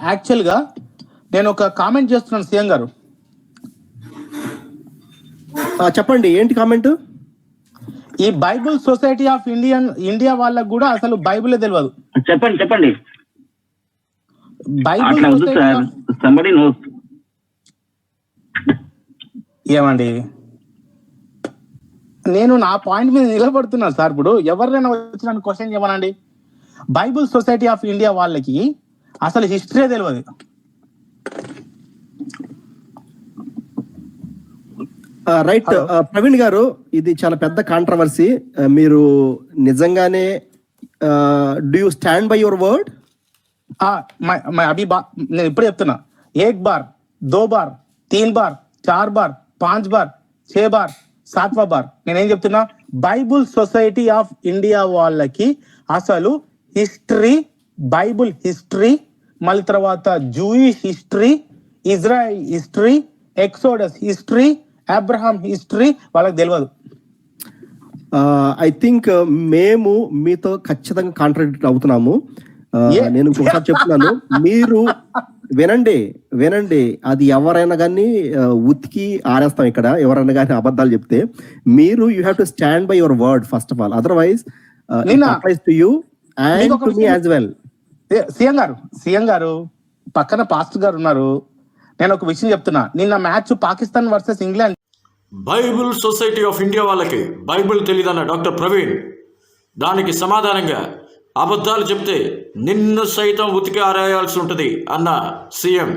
యాక్చువల్గా నేను ఒక కామెంట్ చేస్తున్నాను సీఎం గారు. చెప్పండి, ఏంటి కామెంట్? ఈ బైబుల్ సొసైటీ ఆఫ్ ఇండియా వాళ్ళకు కూడా అసలు బైబులే తెలియదు. చెప్పండి. బైబుల్ ఏమండి, నేను నా పాయింట్ మీద నిలబడుతున్నాను సార్. ఇప్పుడు ఎవరినైనా వచ్చి నన్ను క్వశ్చన్ చేయమనండి, బైబుల్ సొసైటీ ఆఫ్ ఇండియా వాళ్ళకి అసలు హిస్టరీ తెలియదు. రైట్ ప్రవీణ్ గారు, ఇది చాలా పెద్ద కాంట్రవర్సీ. మీరు నిజంగానే do you stand by your word? అభి నేను ఇప్పుడే చెప్తున్నా, 1 bar 2 bar 3 bar 4 bar 5 bar 6 bar 7 bar నేనేం చెప్తున్నా, బైబుల్ సొసైటీ ఆఫ్ ఇండియా వాళ్ళకి అసలు హిస్టరీ, బైబుల్ హిస్టరీ, మళ్ళీ తర్వాత Jewish history, Israel history, exodus history, Abraham history వాళ్ళకి తెలియదు. ఐ థింక్ మేము మీతో ఖచ్చితంగా కాంట్రాడిక్ట్ అవుతున్నాము. నేను ఇంకొకసారి చెప్తున్నాను, మీరు వినండి, అది ఎవరైనా కానీ ఉతికి ఆరేస్తాం ఇక్కడ. ఎవరైనా కానీ అబద్ధాలు చెప్తే మీరు you have to stand by your word first of all, otherwise it applies to you and to me as well. CM గారు పక్కన పాస్టర్ గారు ఉన్నారు. నేను ఒక విషయం చెప్తున్నా, నిన్న match Pakistan versus England. Bible society of India వాళ్ళకి బైబిల్ తెలియదన్న డాక్టర్ ప్రవీణ్ దానికి సమాధానంగా అబద్ధాలు చెప్తే నిన్ను సైతం ఉతికి ఆరేయాల్సి ఉంటుంది అన్న సీఎం.